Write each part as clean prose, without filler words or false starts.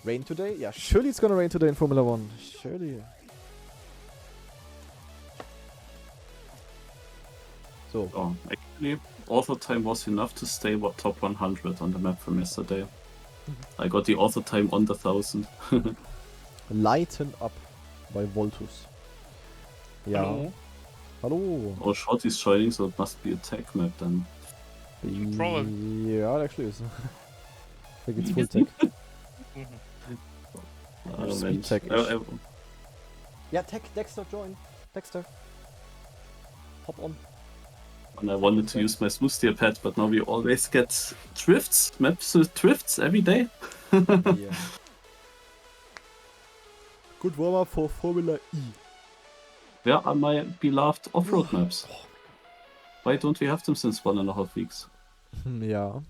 Rain today? Yeah, surely it's gonna rain today in Formula 1. Surely. So. Oh, actually, author time was enough to stay top 100 on the map from yesterday. I got the author time on the 1000. Lighten up by Voltus. Yeah. Hello. Hello. Oh, Short is joining, so it must be a tech map then. Probably. Yeah, it actually is. I think it's full tech. Speed tech. Yeah, tech. Dexter join. Dexter. Hop on. And I wanted to use my smooth steer pad, but now we always get drifts, maps with drifts every day. Yeah. Good warm up for Formula E. Where are my beloved off-road maps? Why don't we have them since 1.5 weeks? Yeah.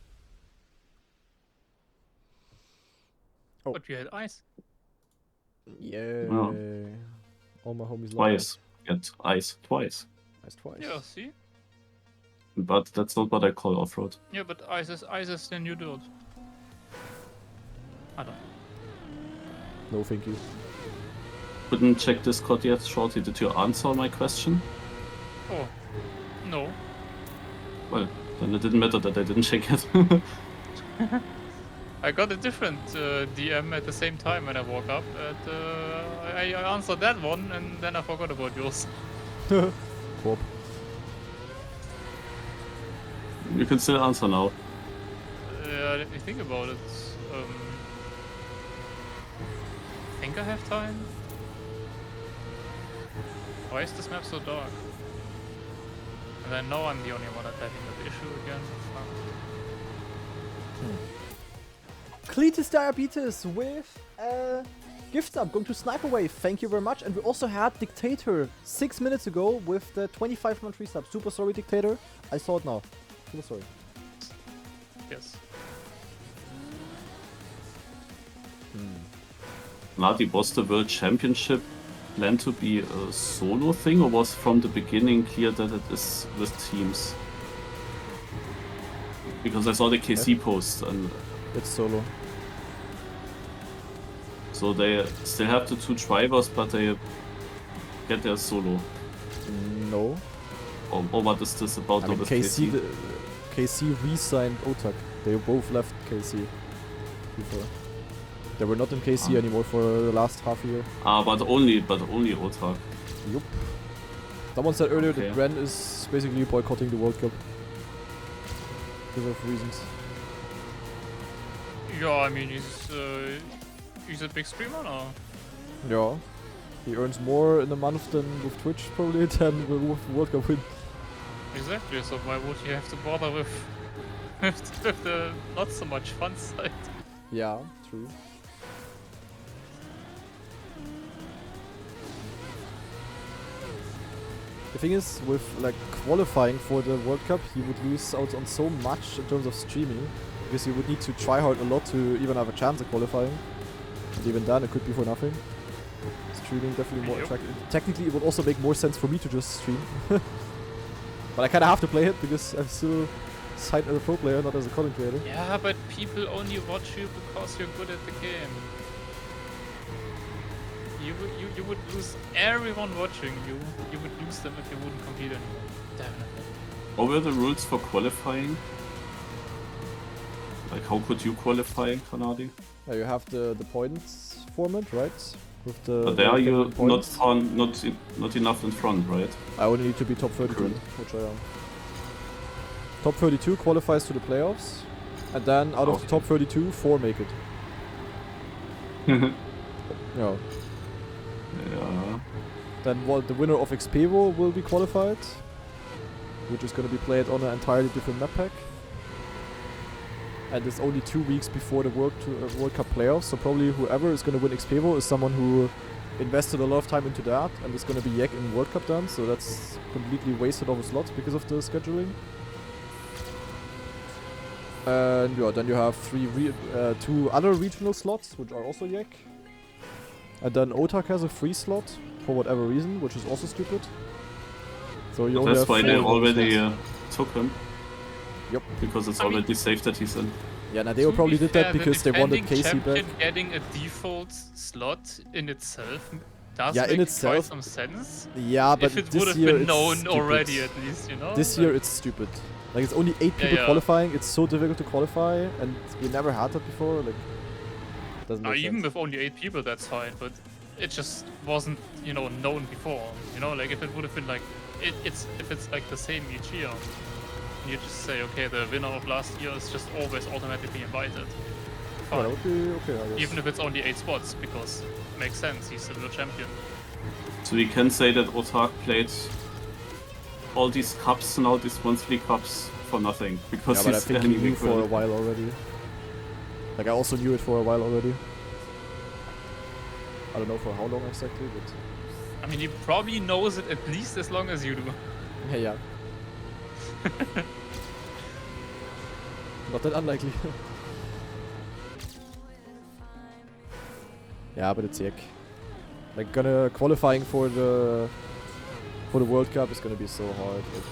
Oh. But you had ice. Yeah. Oh. All my homies Twice. Get ice twice. Ice twice. Yeah, see? But that's not what I call off-road. Yeah, but ice is then you do it. I don't. No, thank you. Couldn't check Discord yet, Shorty. Did you answer my question? Oh. No. Well, then it didn't matter that I didn't check it. I got a different DM at the same time when I woke up. And, I answered that one and then I forgot about yours. Cool. You can still answer now. Let me think about it. I think I have time. Why is this map so dark? And I know I'm the only one that's having that issue again. Cletus Diabetes with gift sub going to Sniper Wave. Thank you very much. And we also had Dictator 6 minutes ago with the 25 month resub. Super sorry, Dictator. I saw it now. Super sorry. Yes. Nadi, was the World Championship planned to be a solo thing, or was from the beginning clear that it is with teams? Because I saw the KC post and It's solo. so they still have the 2 drivers, but they get their solo. No. Or what is this about? I mean, with KC, KC re-signed Otak. They both left KC before. They were not in KC anymore for the last half year. But only Otak. Yup. Someone said earlier Okay. that Ren is basically boycotting the World Cup. Because of reasons. Yeah, I mean, he's a big streamer now. Yeah. He earns more in a month than with Twitch probably than with World Cup win. Exactly, so why would you have to bother with, with the not so much fun side? Yeah, true. The thing is, with like qualifying for the World Cup, he would lose out on so much in terms of streaming, because he would need to try hard a lot to even have a chance at qualifying. And even then, it could be for nothing. Streaming definitely more attractive. Technically, it would also make more sense for me to just stream. But I kind of have to play it because I'm still signed as a pro player, not as a content creator. Yeah, but people only watch you because you're good at the game. You would lose everyone watching you. You would lose them if you wouldn't compete anymore. Definitely. What were the rules for qualifying? Like, how could you qualify, Kanadi? Yeah, you have the points format, right? With the But there you points. not enough in front, right? I only need to be top 32, which I am. Top 32 qualifies to the playoffs, and then out of the top 32, 4 make it. Yeah. Yeah. Then the winner of Xpevo will be qualified, which is going to be played on an entirely different map pack. And it's only 2 weeks before the World Cup playoffs, so probably whoever is going to win Xpevo is someone who invested a lot of time into that and is going to be Yak in World Cup then, so that's completely wasted of a slot because of the scheduling. And yeah, then you have 2 other regional slots, which are also Yak. And then Otak has a free slot, for whatever reason, which is also stupid. So you only That's have why they 4 already slots. took him. Yep. Because it's already safe that he's in. Yeah, Nadeo probably did that because they wanted Casey back. Getting a default slot in itself does Yeah, make in quite itself. some sense. Yeah, but if it this would have year been it's known stupid. already, at least, you know. This year it's stupid. Like it's only 8 people qualifying. It's so difficult to qualify, and we never had that before. Like, doesn't make sense. Even with only 8 people, that's fine. But it just wasn't, you know, known before. You know, like if it would have been like, if it's like the same each year, you just say, okay, the winner of last year is just always automatically invited. Fine. Yeah, that would be okay, I guess. Even if it's only 8 spots, because it makes sense. He's the world champion. So we can say that Otak played all these cups now, these monthly cups, for nothing, because yeah, but I he's think he knew for a while already. Like I also knew it for a while already. I don't know for how long exactly, but I mean, he probably knows it at least as long as you do. yeah. Not that unlikely. Yeah, but it's sick. Like qualifying for the World Cup is gonna be so hard. Like,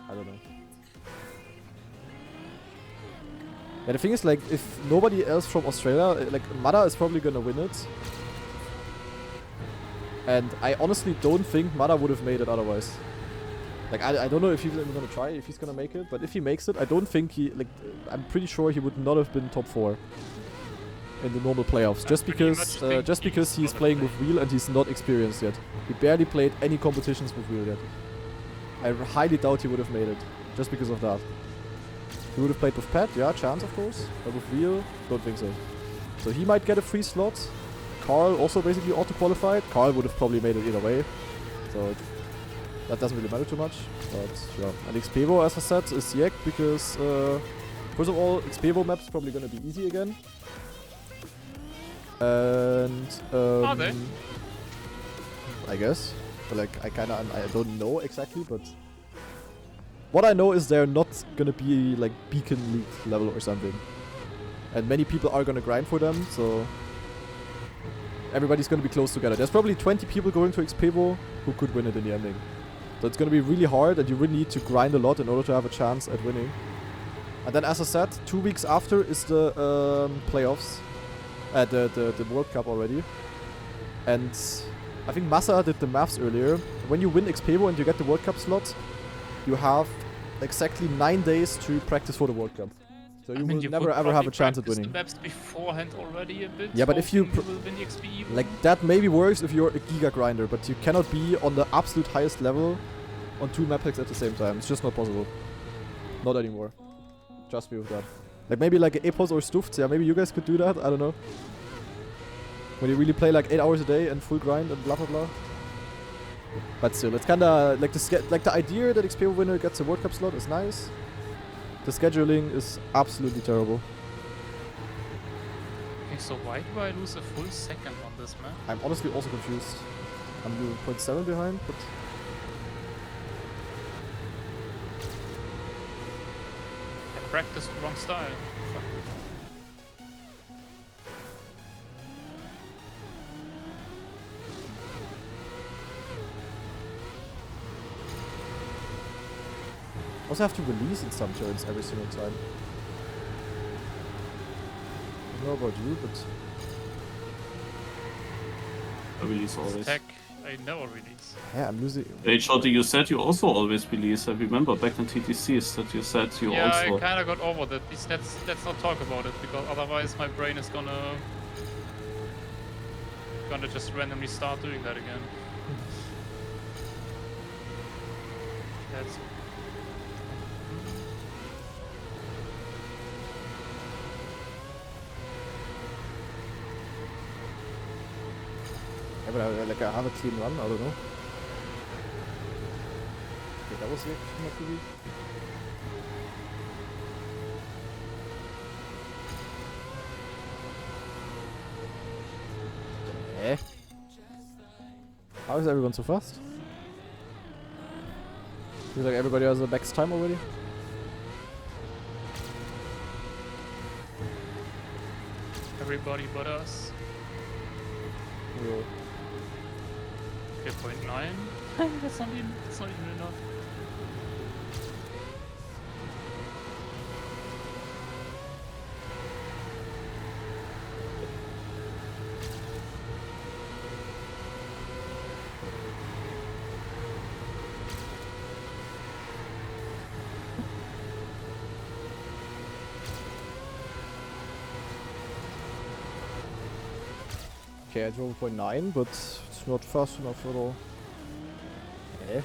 I don't know. Yeah, the thing is, like, if nobody else from Australia, like Mada is probably gonna win it. And I honestly don't think Mada would have made it otherwise. Like, I don't know if he's even gonna try, if he's gonna make it, but if he makes it, I don't think I'm pretty sure he would not have been top 4 in the normal playoffs, just because he's playing with Wheel and he's not experienced yet. He barely played any competitions with Wheel yet. I highly doubt he would have made it, just because of that. He would have played with Pat, yeah, chance of course, but with Wheel, don't think so. So he might get a free slot. Carl also basically auto-qualified. Carl would have probably made it either way, so that doesn't really matter too much. But yeah, and Xpevo, as I said, is Yek because first of all, Xpevo map's probably gonna be easy again. And Are they? I guess, but like I don't know exactly, but what I know is they're not gonna be like Beacon League level or something, and many people are gonna grind for them, so everybody's gonna be close together. There's probably 20 people going to Xpevo who could win it in the ending, so it's gonna be really hard, and you really need to grind a lot in order to have a chance at winning. And then, as I said, 2 weeks after is the playoffs. The World Cup already. And I think Massa did the maths earlier. When you win Xpevo and you get the World Cup slot, you have exactly 9 days to practice for the World Cup. So you will never ever have a chance at winning. The maps beforehand already a bit. Yeah, but if you will win the XP, like that maybe works if you're a giga grinder, but you cannot be on the absolute highest level on 2 map packs at the same time. It's just not possible. Not anymore. Trust me with that. Like maybe like Epos or Stuft, yeah, maybe you guys could do that, I don't know. When you really play like 8 hours a day and full grind and blah blah blah. But still, it's kinda like the idea that Xpevo winner gets a World Cup slot is nice. The scheduling is absolutely terrible. Okay, so why do I lose a full second on this map? I'm honestly also confused. I'm 0.7 behind, but Practice the wrong style. Fuck. also have to release in some turns every single time. I don't know about you, but I release always. Tech, I never release. yeah, I'm losing. HRD, you said you also always release. I remember back in TTCs that you said you Yeah, also. I kinda got over that. Let's not talk about it, because otherwise my brain is gonna just randomly start doing that again. That's Yeah, but I have a clean run, I don't know. Okay, that was it, not really. Eh? How is everyone so fast? Feels like everybody has a max time already. everybody but us. Yeah. Okay, 0.9. That's not even enough. okay, I drove a 0.9, but it's not fast enough at all. Eh?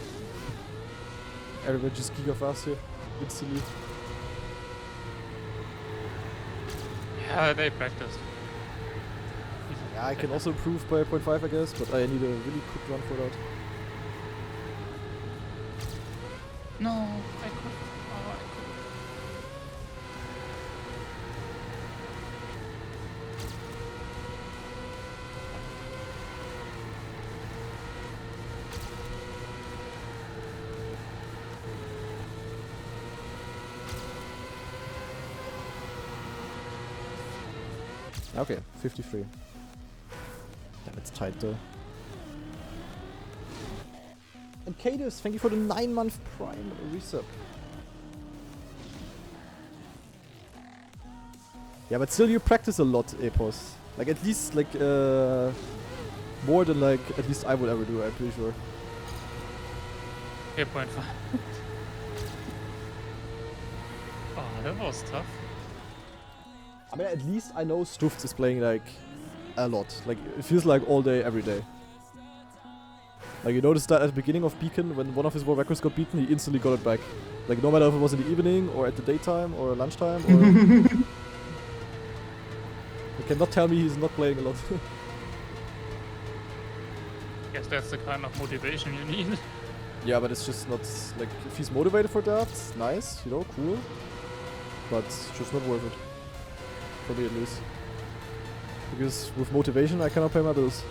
Everybody just giga fast here, instantly. Yeah, they practiced. Yeah, I can also improve by 0.5, I guess, but I need a really quick run for that. No, I could. Oh, I could. Okay, 53. Damn, it's tight though. And Cadus, thank you for the 9-month Prime resub. Yeah, but still you practice a lot, Epos. Like at least like more than like at least I would ever do, I'm pretty sure. 8.5. Oh, that was tough. I mean, at least I know Stuft is playing like a lot. Like it feels like all day, every day. Like you noticed that at the beginning of Beacon, when one of his world records got beaten, he instantly got it back. Like no matter if it was in the evening or at the daytime or lunchtime or... You cannot tell me he's not playing a lot. Guess that's the kind of motivation you need. Yeah, but it's just not... Like, if he's motivated for that, it's nice, you know, cool. But it's just not worth it. For me at least. Because with motivation I cannot pay my bills.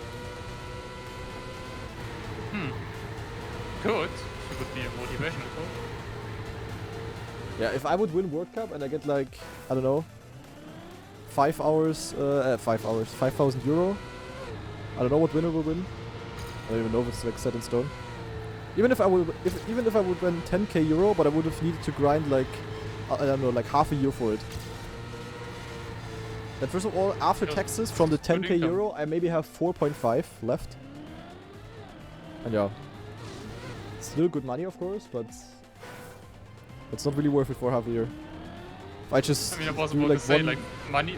Good. She would be a motivational coach. Yeah, if I would win World Cup and I get like, I don't know, 5 hours, 5,000 euro. I don't know what winner will win. I don't even know if it's like set in stone. Even if I would win 10k euro, but I would have needed to grind like, I don't know, like half a year for it. And first of all, after taxes from the 10k euro, I maybe have 4.5 left. And yeah, still good money of course, but it's not really worth it for half a year. If I just I mean, I was do about like to say, one, like, money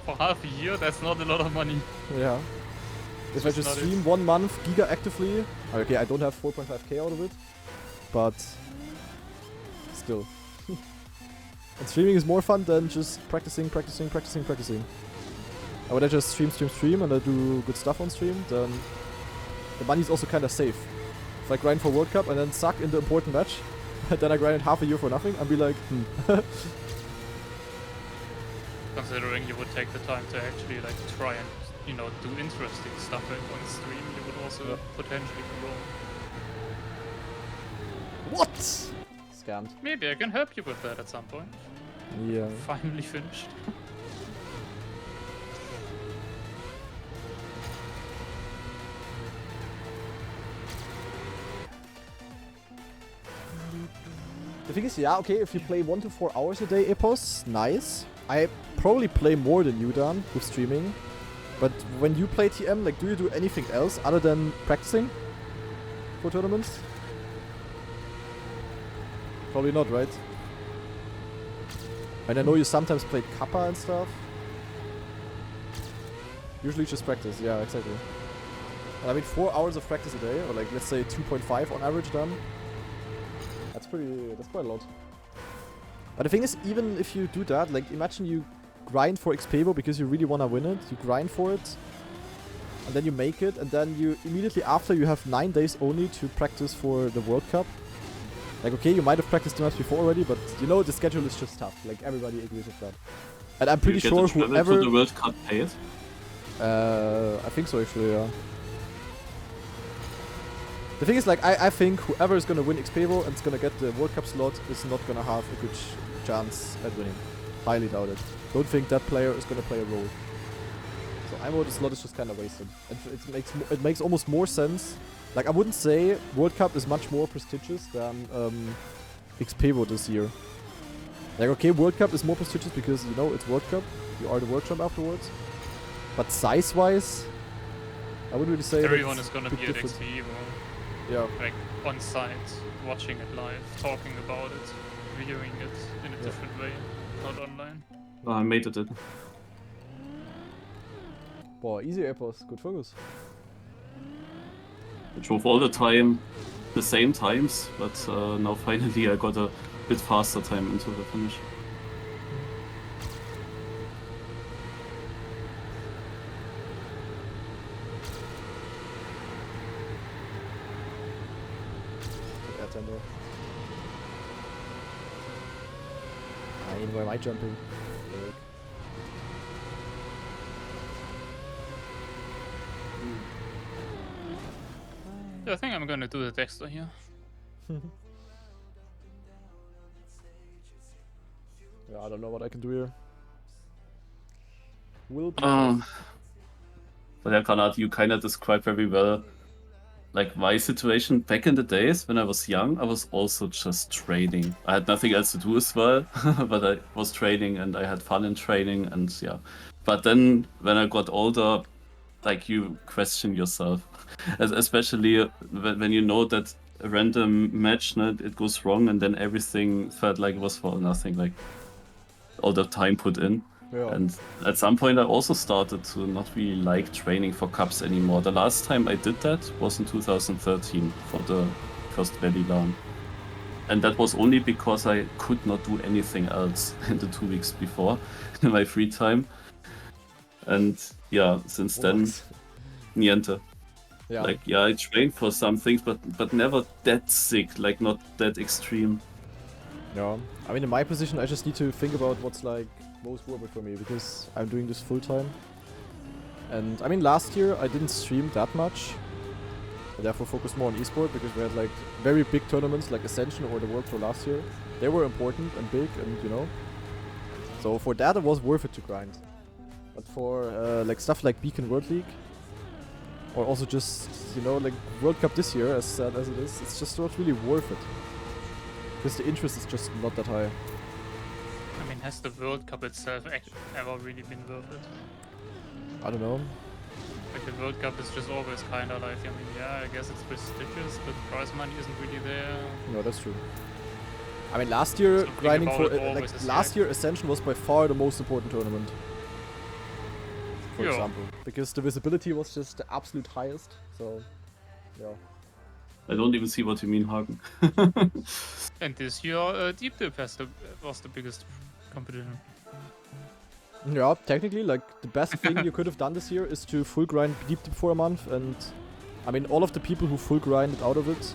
for half a year, that's not a lot of money. yeah. If I just stream 1 month giga actively, okay, I don't have 4.5k out of it, but still. And streaming is more fun than just practicing. And when I just stream and I do good stuff on stream, then the money's also kinda safe. If I grind for World Cup and then suck in the important match, then I grinded half a year for nothing, I'd be like, Considering you would take the time to actually like try and, you know, do interesting stuff on stream, you would also potentially grow. What? Scammed. Maybe I can help you with that at some point. Yeah. Finally finished. The thing is, yeah, okay, if you play 1 to 4 hours a day, Epos, nice. I probably play more than you, Dan, with streaming. But when you play TM, like, do you do anything else other than practicing for tournaments? Probably not, right? And I know you sometimes play Kappa and stuff. Usually just practice, yeah, exactly. And I mean, 4 hours of practice a day, or like, let's say 2.5 on average done. That's quite a lot. But the thing is, even if you do that, like, imagine you grind for Xpevo because you really want to win it, you grind for it, and then you make it, and then you immediately after you have 9 days only to practice for the World Cup. Like, okay, you might have practiced the match before already, but you know the schedule is just tough. Like, everybody agrees with that. And I'm pretty sure whoever... to the World Cup paid? I think so, actually, yeah. The thing is, like, I think whoever is gonna win Xpevo and is gonna get the World Cup slot is not gonna have a good chance at winning. Highly doubt it. Don't think that player is gonna play a role. So I know the slot is just kinda wasted. And it makes almost more sense. Like, I wouldn't say World Cup is much more prestigious than Xpevo this year. Like, okay, World Cup is more prestigious because, you know, it's World Cup. You are the World Champ afterwards. But size-wise, I wouldn't really say everyone is gonna be at Xpevo. Yeah. Like, on site, watching it live, talking about it, viewing it in a different way, not online. I made it in. Boah, easy airpass, good focus. I drove all the time the same times, but now finally I got a bit faster time into the finish. Air tender. Nein, where am I jumping? Look. Yeah, I think I'm gonna do the Dexter here. Yeah, I don't know what I can do here. Will be. But yeah, Granat, you kind of described very well, like, my situation back in the days when I was young. I was also just training. I had nothing else to do as well, but I was training and I had fun in training, and yeah. But then when I got older, like, you question yourself, especially when you know that a random match, it goes wrong, and then everything felt like it was for nothing, like all the time put in. Yeah. And at some point I also started to not really like training for cups anymore. The last time I did that was in 2013 for the first Valley LAN. And that was only because I could not do anything else in the 2 weeks before in my free time. And yeah, since then, niente. Yeah. Like, yeah, I trained for some things, but never that sick, like not that extreme. Yeah. I mean, in my position, I just need to think about what's like most worth it for me, because I'm doing this full time. And I mean, last year I didn't stream that much. I therefore focused more on esport, because we had like very big tournaments like Ascension or the World Tour last year. They were important and big, and you know. So for that it was worth it to grind. But for like stuff like Beacon World League, or also just, you know, like World Cup this year, as sad as it is, it's just not really worth it. Because the interest is just not that high. I mean, has the World Cup itself ever really been worth it? I don't know. Like, the World Cup is just always kind of like, I mean, yeah, I guess it's prestigious, but prize money isn't really there. No, that's true. I mean, last year, Something grinding about for it always like is last like- year, Ascension was by far the most important tournament. For Yeah. example, because the visibility was just the absolute highest. So, yeah. I don't even see what you mean, Hagen. And this year, Deep Dip was the biggest competition. Yeah, technically, like the best thing you could have done this year is to full grind Deep Dip for a month, and I mean, all of the people who full grinded out of it,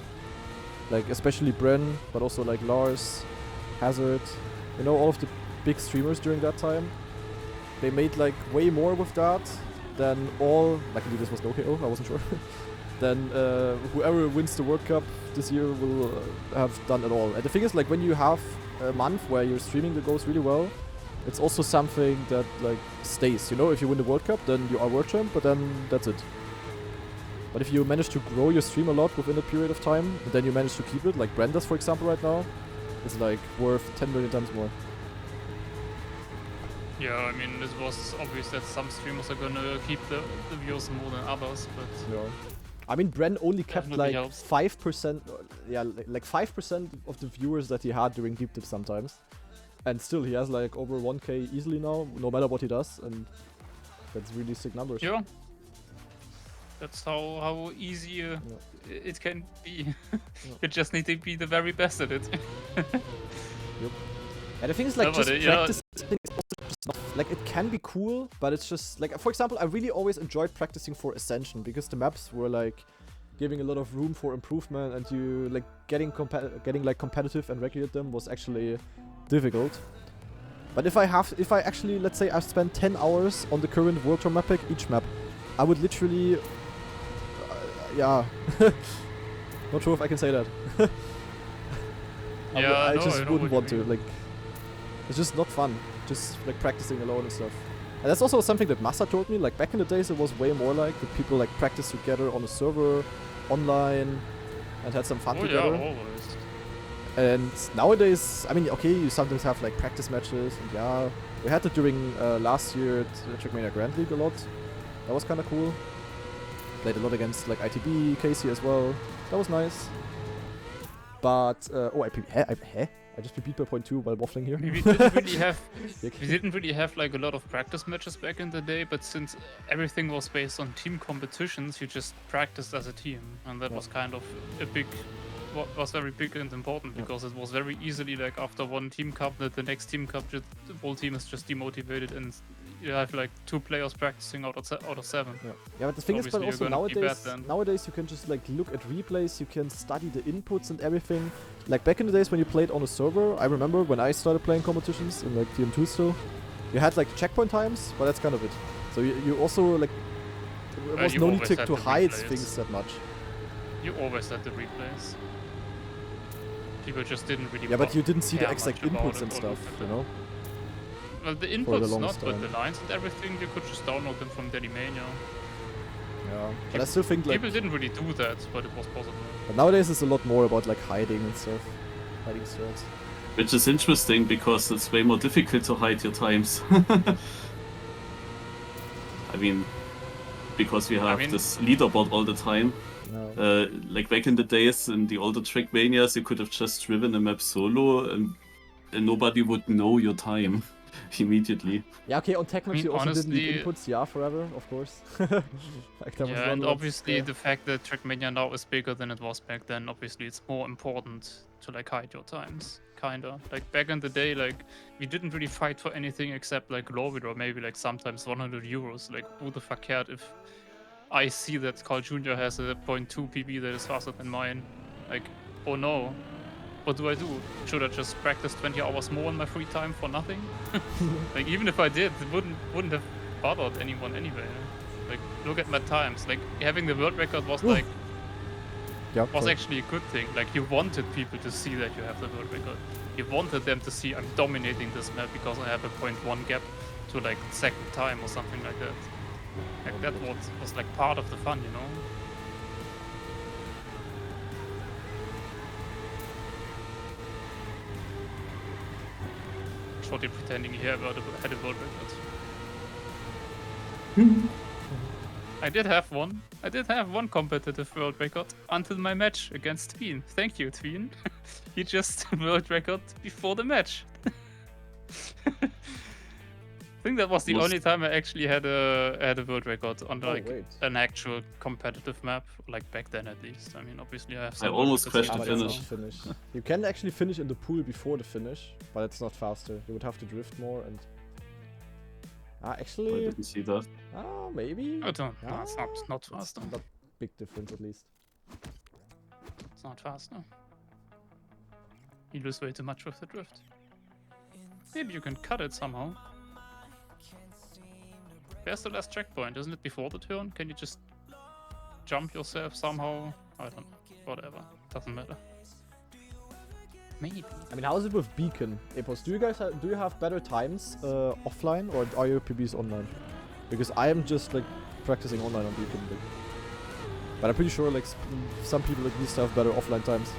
like especially Bren, but also like Lars, Hazard, you know, all of the big streamers during that time, they made like way more with that than all. Luckily, this was no KO. I wasn't sure. Then whoever wins the World Cup this year will have done it all. And the thing is, like, when you have a month where you're streaming that goes really well, it's also something that like stays. You know, if you win the World Cup, then you are world champ, but then that's it. But if you manage to grow your stream a lot within a period of time, and then you manage to keep it, like Brenda's for example right now, is like worth 10 million times more. Yeah, I mean, it was obvious that some streamers are gonna keep the views more than others, but Yeah. I mean, Bren only kept Definitely like helps. 5%, yeah, like 5% of the viewers that he had during Deep Dip sometimes. And still, he has like over 1k easily now, no matter what he does, and that's really sick numbers. yeah. That's how easy it can be. You just need to be the very best at it. And the thing is, like, No, but just yeah. practicing is also just not, like, it can be cool, but it's just, like, for example, I really always enjoyed practicing for Ascension, because the maps were, like, giving a lot of room for improvement, and you, like, getting like, competitive and regular at them was actually difficult. But if I actually, let's say I spend 10 hours on the current World Tour map pack, each map, I would literally, yeah, not sure if I can say that. I no, just I know wouldn't what want you to, mean. like, it's just not fun, just like practicing alone and stuff. And that's also something that Massa told me, like back in the days it was way more like that people like practice together on a server, online, and had some fun Oh together. yeah, always. And nowadays, I mean, okay, you sometimes have like practice matches, and yeah, we had it during last year at TrackMania Grand League a lot. That was kind of cool. Played a lot against like ITB, Casey as well. That was nice. But I I just be beat by 0.2 while waffling here. We didn't really have Dick. we didn't really have like a lot of practice matches back in the day, but since everything was based on team competitions, you just practiced as a team, and that Yeah. was kind of was very big and important because it was very easily like after one team cup that the next team cup the whole team is just demotivated and you have like 2 players practicing out of 7. Yeah, but the thing is, but Obviously also you're gonna be bad nowadays you can just like look at replays, you can study the inputs and everything. Like back in the days when you played on a server, I remember when I started playing competitions in like TM2 still, you had like checkpoint times, but that's kind of it. So you also like, there was you no need always to had the hide replays. things that much. You always had the replays. People just didn't really. Yeah, but you didn't see the care exact much about inputs it and or stuff, look at you it. know? Well, the the inputs not, longest but the time. lines and everything, you could just download them from TrackMania. Yeah, but I still think like, People didn't really do that, but it was possible. but nowadays it's a lot more about like hiding and stuff. Hiding strats. Which is interesting because it's way more difficult to hide your times. I mean, because we have this leaderboard all the time. No. Like back in the days in the older Trackmanias, you could have just driven a map solo and nobody would know your time immediately. Yeah, okay, on Tech Maps mean, you also didn't need honestly- inputs, yeah, forever, of course. Like, that was Yeah, not and a lot, obviously yeah. the fact that TrackMania now is bigger than it was back then, obviously it's more important to like hide your times. Kinda. Like back in the day, like we didn't really fight for anything except like glory or maybe like sometimes 100 euros. Like who the fuck cared if I see that Carl Jr. has a 0.2 PB that is faster than mine? Like, oh no. What do I do? Should I just practice 20 hours more in my free time for nothing? Like even if I did, it wouldn't have bothered anyone anyway. Like look at my times. Like having the world record was like Yeah, was sorry. actually a good thing. Like you wanted people to see that you have the world record. You wanted them to see I'm dominating this map because I have a 0.1 gap to like second time or something like that. Like that was like part of the fun, you know? Shorty pretending he had a world record. I did have one. I did have one competitive world record until my match against Tween. Thank you, Tween. He just world record before the match. I think that was the only time I actually had a world record on like wait. an actual competitive map, like back then at least. I mean, obviously I have some. I almost world records crashed Ah, the but now. it's finish. not finish. You can actually finish in the pool before the finish, but it's not faster. You would have to drift more and... I actually... didn't see that. Maybe? I don't. No, it's not It's faster. not big difference, at least. It's not faster. You lose way too much with the drift. Maybe you can cut it somehow. Where's the last checkpoint? Isn't it before the turn? Can you just jump yourself somehow? I don't know. Whatever. Doesn't matter. Maybe. I mean, how is it with Beacon? Epos, do you have better times offline, or are your PBs online? Because I am just like practicing online on Beacon, but I'm pretty sure like some people at least have better offline times.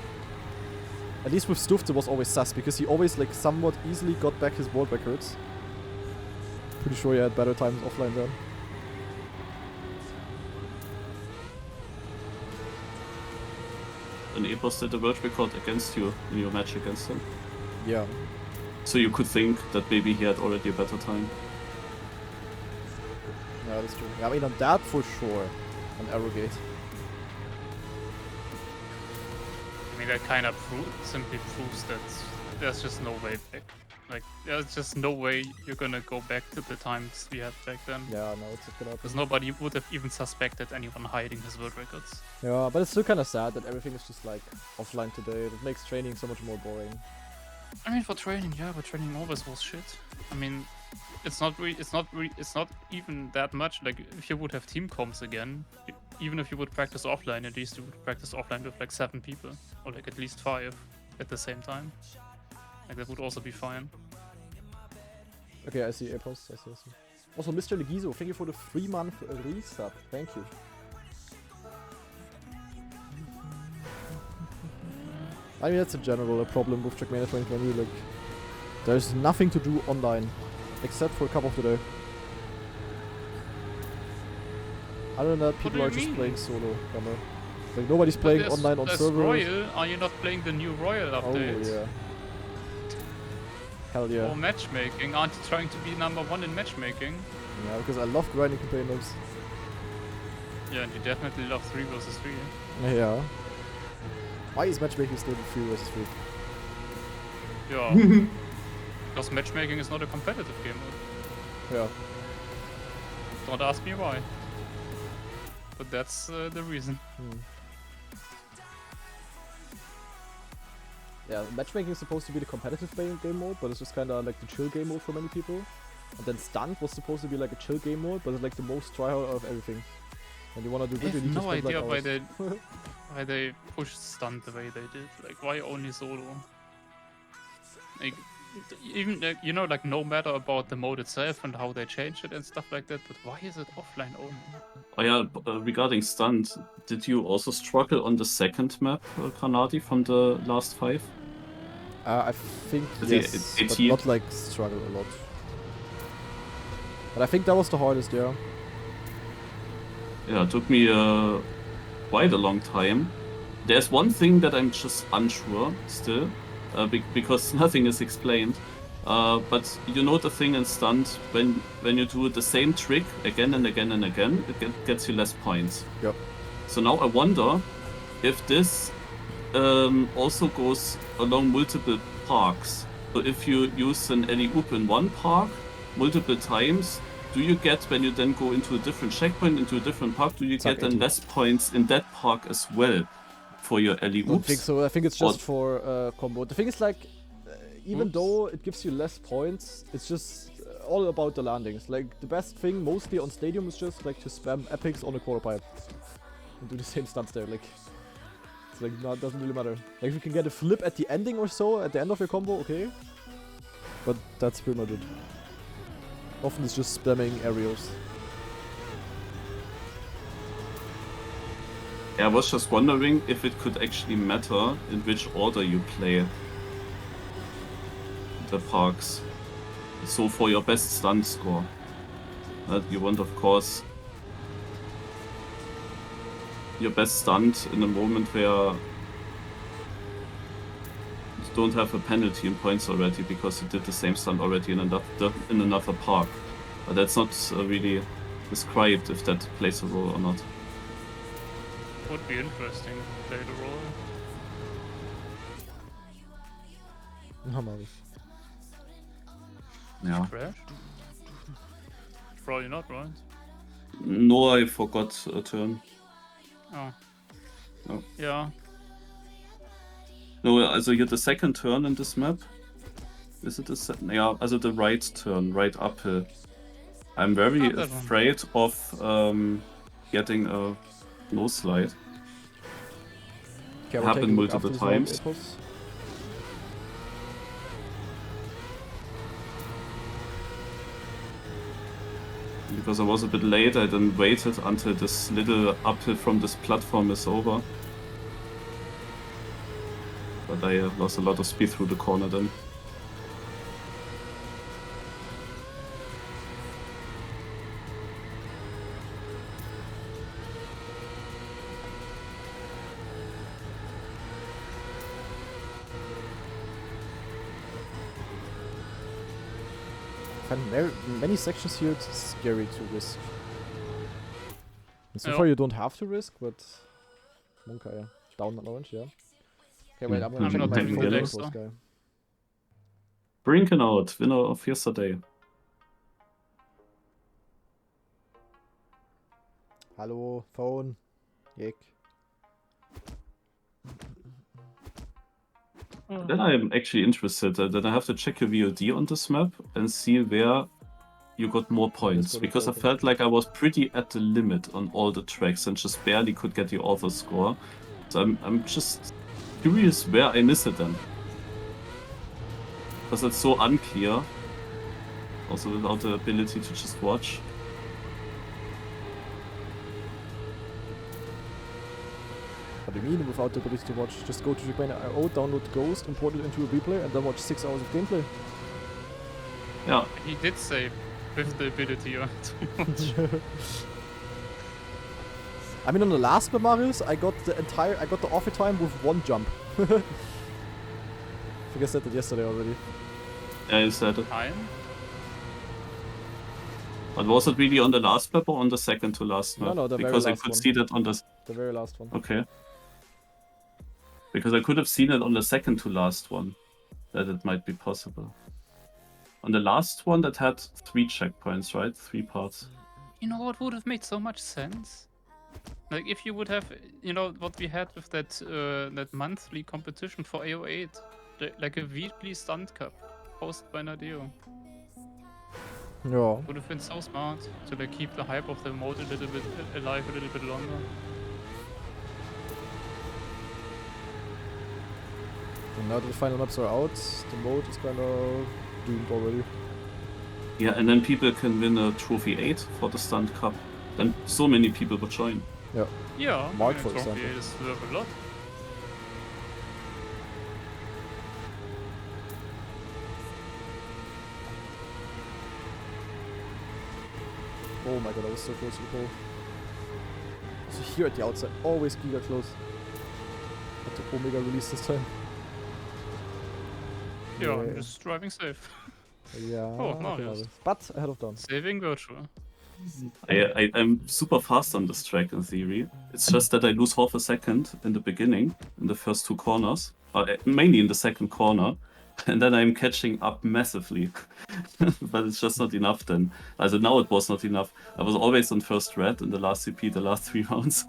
At least with Stuft it was always sus, because he always like somewhat easily got back his world records. Pretty sure he had better times offline then. And Epos did a world record against you in your match against him. Yeah. So you could think that maybe he had already a better time. Yeah, that's true. Yeah, I mean on that for sure. On Arrogate. I mean, that kind of simply proves that there's just no way back. Like, there's just no way you're gonna go back to the times we had back then. Yeah, no, it's not gonna happen. Because nobody would have even suspected anyone hiding his world records. Yeah, but it's still kind of sad that everything is just like offline today. It makes training so much more boring. I mean, for training, yeah, but training always was shit. I mean, it's not even that much. Like, if you would have team comps again, even if you would practice offline, at least you would practice offline with like 7 people, or like at least 5 at the same time. Like, that would also be fine. Okay, I see Epos. I see. Also, Mr. Legizo, thank you for the 3-month resub. Thank you. I mean, that's a general problem with TrackMania 2020. Like, there's nothing to do online except for Cup of the Day. Other than that, people do are you just mean? playing solo. Camera. Like, nobody's But playing there's- online on there's servers. Royal. Are you not playing the new Royal Oh update? yeah. Hell yeah. Or matchmaking. Aren't you trying to be #1 in matchmaking? Yeah, because I love grinding campaign maps. Yeah, and you definitely love 3 versus 3. Yeah. Why is matchmaking still 3 versus 3? Yeah. Because matchmaking is not a competitive game mode. Yeah. Don't ask me why. But that's the reason. Yeah, matchmaking is supposed to be the competitive game mode, but it's just kind of like the chill game mode for many people. And then Stunt was supposed to be like a chill game mode, but it's like the most tryhard out of everything. And you wanna do I good, you have need to no spend like idea why hours. they pushed Stunt the way they did. Like, why only solo? Like, even like, you know, like no matter about the mode itself and how they changed it and stuff like that, but why is it offline only? Oh yeah, regarding Stunt, did you also struggle on the second map, Granati, from the last 5? I think The yes, but 18? not like struggle a lot. But I think that was the hardest, yeah. Yeah, it took me quite a long time. There's one thing that I'm just unsure still, because nothing is explained. But you know the thing in Stunt, when you do the same trick again and again and again, it gets you less points. Yep. So now I wonder if this also goes along multiple parks. So if you use an alley-oop in one park multiple times, do you get, when you then go into a different checkpoint, into a different park, do you It's like get then 80. less points in that park as well for your I don't think alley-oops? so. I think it's just for combo. The thing is like, even Oops. though it gives you less points, it's just all about the landings. Like the best thing mostly on Stadium is just like to spam epics on a quarter pipe and do the same stunts there. Like it's like not doesn't really matter. Like if you can get a flip at the ending or so at the end of your combo, okay. But that's pretty much it. Often it's just spamming aerials. Yeah, I was just wondering if it could actually matter in which order you play the parks. So for your best stunt score, you want, of course, your best stunt in a moment where you don't have a penalty in points already because you did the same stunt already in another park. But that's not really described if that plays a role or not. Would be interesting to play the role. Normal. Yeah. Crash? Probably not, right? No, I forgot a turn. Oh. Oh. Yeah. No, also here the second turn in this map. Is it the second? Yeah, also the right turn, right uphill. I'm very that one. afraid of getting a no slide. Okay, we'll Happened take a look multiple after this round, times. Epos. Because I was a bit late, I then waited until this little uphill from this platform is over. But I lost a lot of speed through the corner then. Many sections here it's scary to risk. And so Yeah. far you don't have to risk, but Monka, yeah. Down on orange, yeah. Okay, wait, I'm gonna I'm check not my taking phone yellow. post, guy. Brinken out, winner of yesterday. Hallo, phone. Jek. Then I'm actually interested. Then I have to check your VOD on this map and see where you got more points. good, Because I okay. felt like I was pretty at the limit on all the tracks and just barely could get the author score. So I'm just curious where I miss it then. Because it's so unclear. Also without the ability to just watch. What do you mean without the ability to watch? Just go to TrackMania.io, download Ghost, import it into a replay, and then watch 6 hours of gameplay. Yeah. He did say with the ability to watch. I mean, on the last Marius, I got the offer time with 1 jump. I think I said that yesterday already. Yeah, you said it. Time? But was it really on the last map or on the second to last map? No, the very because I last could one. see that on the... The very last one. Okay. Because I could have seen it on the second to last one, that it might be possible. On the last one that had 3 checkpoints, right? 3 parts. You know what would have made so much sense? Like if you would have, you know, what we had with that that monthly competition for AO8, like a weekly stunt cup hosted by Nadeo. Yeah. Would have been so smart to like keep the hype of the mode a little bit alive a little bit longer. And now that the final maps are out, the mode is kind of doomed already. Yeah, and then people can win a Trophy 8 for the Stunt Cup. Then so many people would join. Yeah. Yeah, Mark, I for mean, Trophy example. 8 is worth a lot. Oh my god, I was so close to the pole. So here at the outside, always giga close. But the Omega release this time. Yeah, I'm just driving safe. Yeah. Oh, I no, can yes. have it. But ahead of Dawn. Saving virtual. I'm super fast on this track in theory. It's just that I lose half a second in the beginning, in the first 2 corners. Mainly in the second corner. And then I'm catching up massively. But it's just not enough then. Also now it was not enough. I was always on first red in the last CP, the last 3 rounds.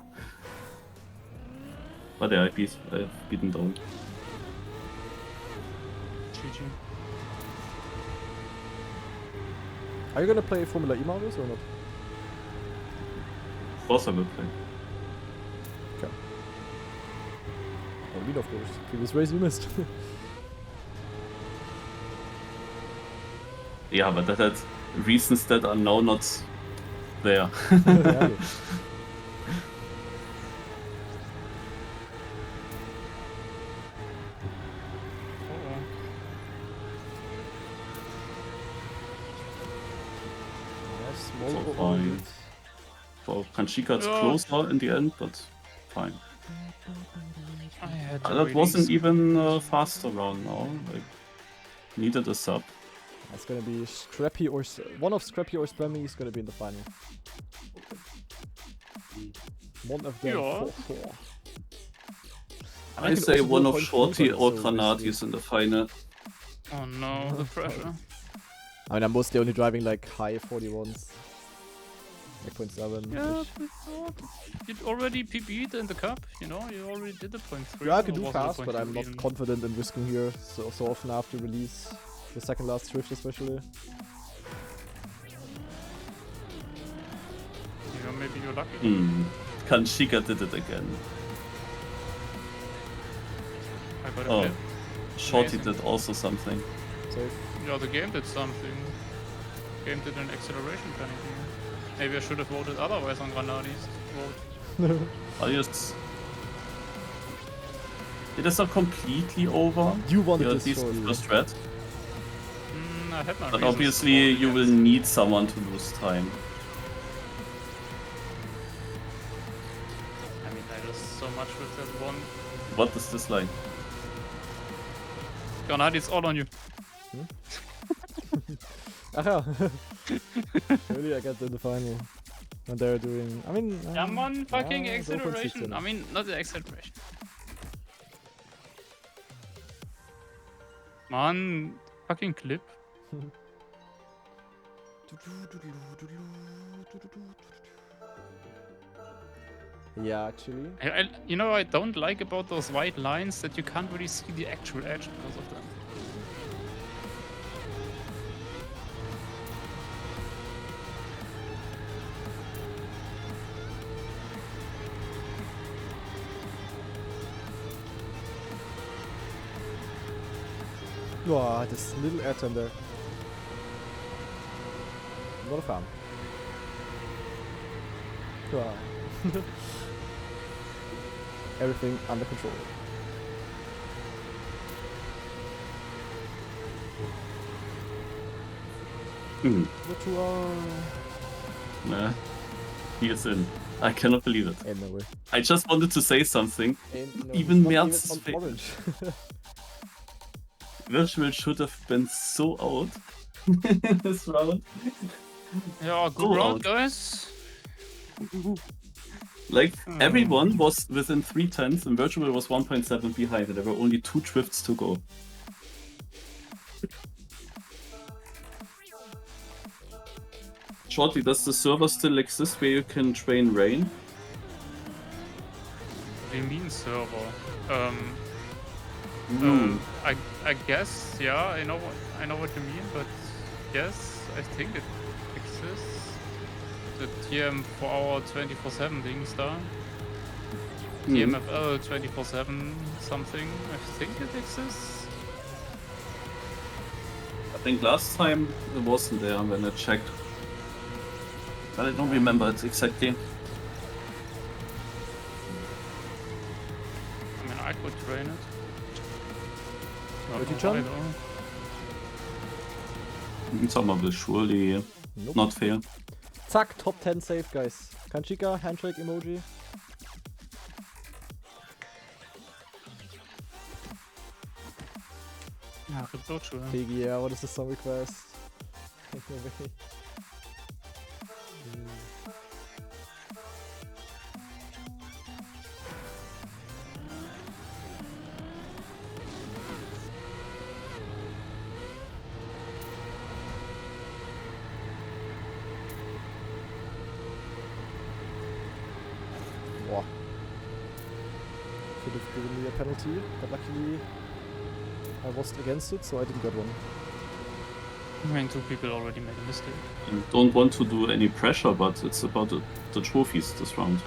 But yeah, I've beaten down. GG. Are you gonna play Formula E Marius or not? Of course I will play. Okay. I mean, of course. Previous race you missed. Yeah, but that had reasons that are now not there. Yeah. Small So over fine. lead. For Kanchika it's Yeah. closer in the end, but fine. I had That wasn't even a faster round now. Like, needed a sub. It's gonna be Scrappy or one of Scrappy or Spammy is gonna be in the final. One of them. Yeah. 4-4. I can say also do one a of point Shorty five, or so Granati basically- is in the final. Oh no, the pressure. I mean, I'm mostly only driving like high 41s. Like 0.7. Yeah, but you already PB'd in the cup, you know? You already did the 0.3. Yeah, I can or do was it a fast, but I'm 0.2 not even? confident in risking here so often after release. The second last drift especially. Yeah, maybe you're lucky. Kanchika did it again. I got Oh. a flip. Shorty Amazing. did also something. Safe. Yeah, the game did something. Game did an acceleration penalty. Maybe I should have voted otherwise on Granati's vote. I just... It is not completely over. You wanted You're this at least for you. first red. I had my But reasons to obviously vote you will against. need someone to lose time. I mean, I lost so much with that one. What is this like? Granati, it's all on you. Ach ja. Really, I got in the final. And they're doing. I mean. Come on, fucking yeah, so acceleration. consistent. I mean, not the acceleration. Man, fucking clip. Yeah, actually. You know what I don't like about those white lines? That you can't really see the actual edge because of them. Wow, this little airtime there. What a fan. Wow. Everything under control. The 2 are Nah. He is in. I cannot believe it. in the way. I just wanted to say something. Ain't no, Even not Merz on is orange. Virtual should have been so out this round. Yeah, good So round, out. guys. Like, everyone was within 3/10 and Virtual was 1.7 behind and there were only 2 drifts to go. Shortly, does the server still exist where you can train Rain? What do you mean server? Hmm. I guess, yeah, I know what you mean, but yes, I think it exists. The TM 4-hour 24/7 things da. TMFL 24/7 something. I think it exists. I think last time it wasn't there when I checked. But I don't remember it exactly. I mean, I could train it. Repartition? Summer will surely Nope. not fail. Zack, top 10 safe, guys. Kanchika, handshake emoji. Ja, Ripsochu. Piggy, yeah, what is the song request? No way. Boah. Could have given me a penalty, but luckily I was against it, so I didn't get one. I mean, 2 people already made a mistake. And don't want to do any pressure, but it's about the trophies this round.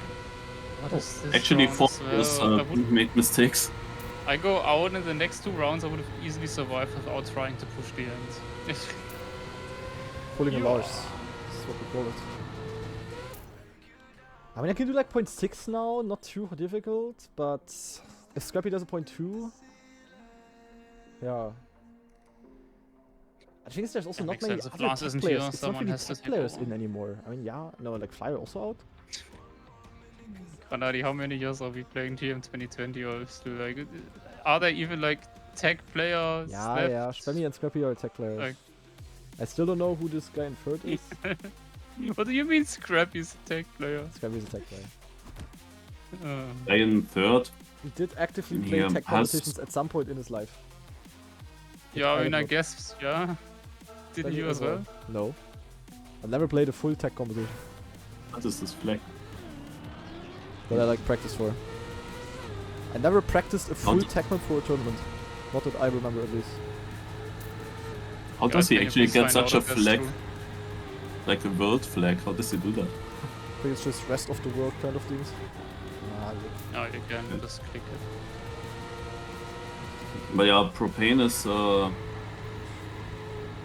What is this Actually, round 4 as players well? I would- made mistakes. I go out in the next 2 rounds, I would have easily survived without trying to push the end. Pulling a Yeah. Lars. This is what we call it. I mean, I can do like 0.6 now, not too difficult, but if Scrappy does a 0.2, yeah. I think there's also That not makes many sense. If other Lars tech isn't players. here, It's not someone really has to tech take players over. in anymore. I mean, yeah, no, like Flyer also out. Kanadi, how many years are we playing TM 2020 or still like? Are there even like tech players Yeah, left? yeah, Spammy and Scrappy are tech players. Like- I still don't know who this guy in third is. What do you mean Scrappy's a tech player? Scrappy's a tech player. Guy in third. He did actively play Yeah, tech has- competitions at some point in his life. Yeah, I mean, I don't know. guess, yeah. Didn't Spammy you as well? No. I've never played a full tech competition, What is this flag? but I like practice for. I never practiced a full Not- tech map for a tournament. Not that I remember at least. How does he Can you actually please get find such out a if that's flag? true? Like a world flag? How does he do that? I think it's just rest of the world kind of things. Nah, No, you can just click it. But yeah, Propane is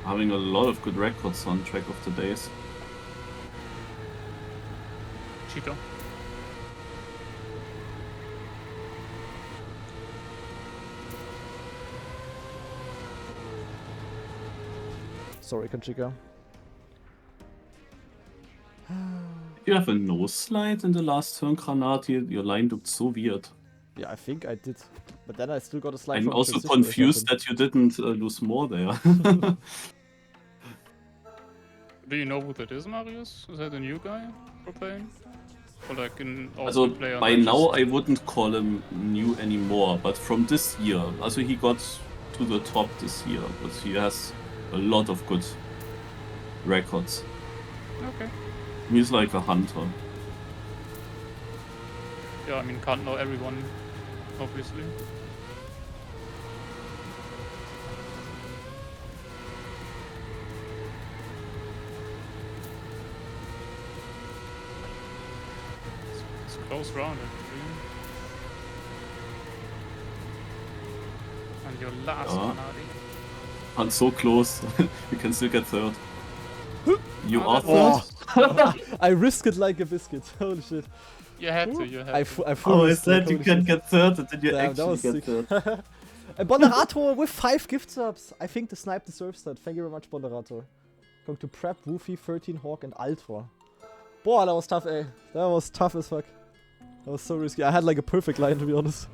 having a lot of good records on Track of the Days. Cheeto. sorry, Kanchika. If you have a nose slide in the last turn, Granati, your line looked so weird. Yeah, I think I did. But then I still got a slide I'm from also transition or confused something. that you didn't lose more there. Do you know who that is, Marius? Is that a new guy for playing? Or like an Also, awesome player? by not now just- I wouldn't call him new anymore, but from this year, also he got to the top this year, but he has a lot of good records. Okay. He's like a hunter. Yeah, I mean, can't know everyone, obviously. It's a close round, actually. And your last Yeah. one, Adi. And so close, you can still get third. You Oh, are that's third? nice. I risk it like a biscuit. Holy shit. You had to, you had I to. full Oh, I risked it, said you holy can shit. get third, and then you Damn, that actually was get sick. third. And Bonderator with 5 gift subs. I think the snipe deserves that. Thank you very much, Bonderator. Going to Prep, Woofy, 13, Hawk, and Ultra. Boah, that was tough, ey. That was tough as fuck. That was so risky. I had like a perfect line, to be honest.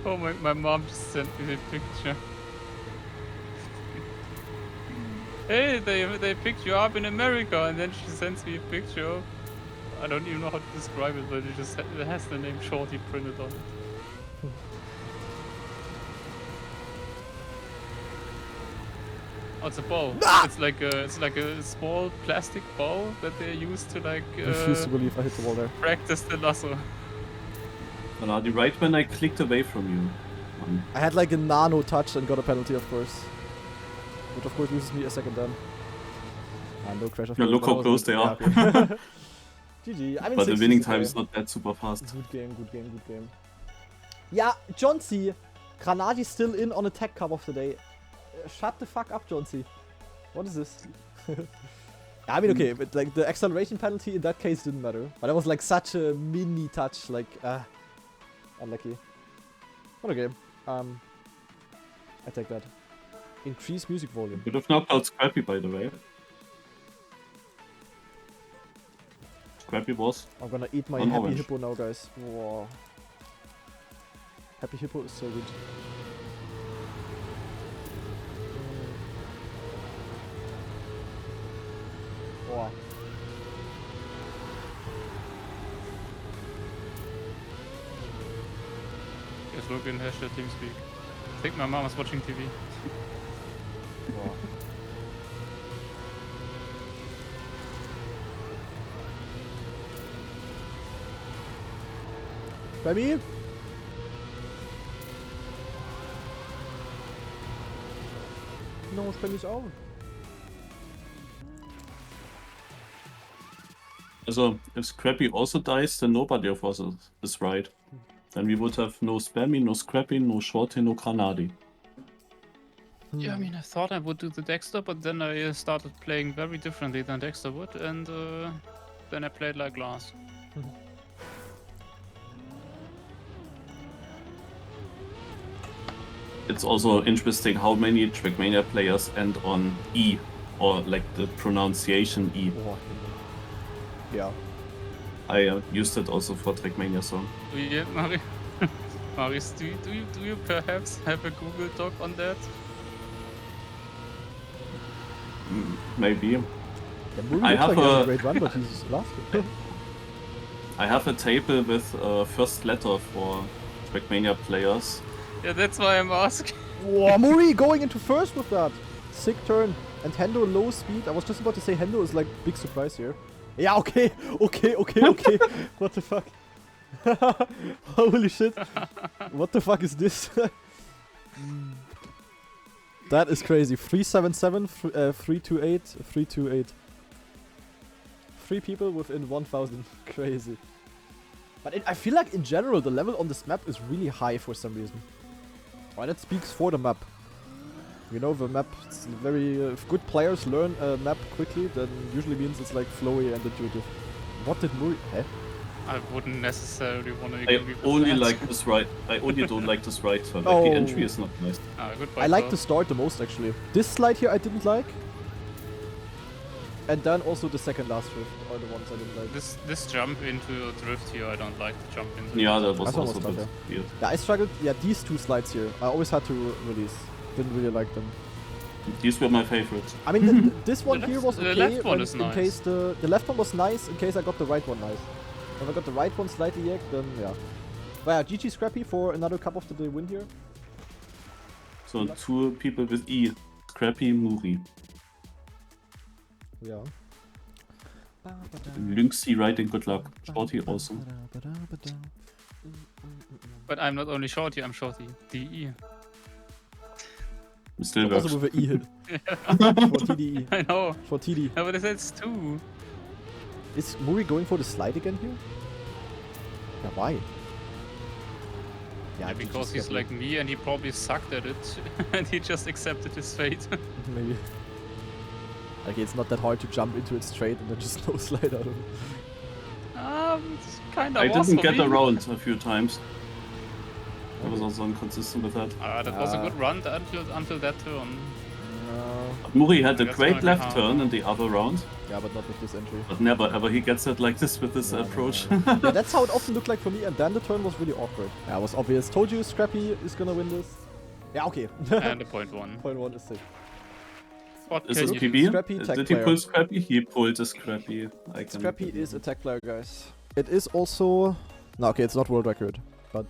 Oh my mom just sent me the picture. Hey, they picked you up in America, and then she sends me a picture of, I don't even know how to describe it, but it has the name Shorty printed on it. Oh, it's a ball. Ah! It's like a small plastic ball that they use to like I refuse to believe I hit the wall there. practice the lasso. Kanadi, right when I clicked away from you. I had like a nano touch and got a penalty, of course. Which of course loses me a second then. And no crash of Yeah, course, look but how that was close good. they are. Yeah, okay. GG. I mean, But the 60 winning is time okay. is not that super fast. Good game, good game, good game. Yeah, John C. Granadi still in on a tech cup of the day. Shut the fuck up, John C. What is this? I mean, okay, but like the acceleration penalty in that case didn't matter. But that was like such a mini touch, like, unlucky. What a game. I take that. Increase music volume. Could have knocked out Scrappy, by the way. Scrappy was. I'm gonna eat my On happy orange. hippo now, guys. Wow. Happy hippo is so good. Wow. Just look in hashtag TeamSpeak. I think my mom is watching TV. Wow. Baby? No, Spammy out. Also, if Scrappy also dies, then nobody of us is right. Then we would have no Spammy, no Scrappy, no Shorty, no Granadi. Yeah, I mean, I thought I would do the Dexter, but then I started playing very differently than Dexter would, and then I played like Glass. It's also interesting how many TrackMania players end on E, or like the pronunciation E. Oh, yeah. I used it also for TrackMania song. Yeah, Marius, do you perhaps have a Google Doc on that? Maybe. Yeah, Muri I looks have like he has a- a great run, but he's last. I have a table with first letter for TrackMania players. Yeah, that's why I'm asking. Wow, Muri going into first with that. Sick turn. And Hendo low speed. I was just about to say Hendo is like big surprise here. Yeah, okay. What the fuck? Holy shit. What the fuck is this? That is crazy. 377, 328, 328. 3 people within 1000. Crazy. But I feel like in general the level on this map is really high for some reason. Why that speaks for the map. You know, the map is very... if good players learn a map quickly, then usually means it's like flowy and intuitive. What did Muri... Eh? I wouldn't necessarily want to I agree with only that. like this right. I only don't like this right turn. Like Oh. the entry is not nice. Goodbye, I like Carl. the start the most actually. This slide here I didn't like. And then also the second last drift are the ones I didn't like. This jump into a drift here, I don't like the jump into. Yeah, that was That's also almost a bit tough, weird. Yeah, I struggled. Yeah, these 2 slides here. I always had to release. Didn't really like them. These were my favorites. I mean, this one here was the okay left one when- is in nice. case the left one was nice in case I got the right one nice. If I got the right one slightly yacked, then yeah. But yeah, GG Scrappy for another cup of the day win here. So 2 people with E. Scrappy, Muri. Yeah. Lynxy riding, good luck. Shorty also. But I'm not only Shorty, I'm Shorty. DE. It still works. Also with an E hit. For TDE. I know. For TD. Yeah, but it says 2. Is Muri going for the slide again here? Yeah, why? Yeah, GG because he's Scrappy. like me and he probably sucked at it and he just accepted his fate. Maybe. Okay, it's not that hard to jump into it straight and then just no slide out of it. It's kinda I was didn't for get me. around a few times. I was also inconsistent with that. That was a good run until that turn. No. Muri had a That's great gonna be left hard. turn in the other round, Yeah, but not with this entry. but never ever he gets it like this with this No, no, approach. no. Yeah, that's how it often looked like for me, and then the turn was really awkward. Yeah, it was obvious. Told you Scrappy is gonna win this. Yeah, okay. And a point 1. Point 1 is sick. What Is can this you do? PB? Scrappy tech Did he player. pull Scrappy? He pulled a Scrappy. I can Scrappy is a tech player, guys. It is also... No, okay, it's not world record, but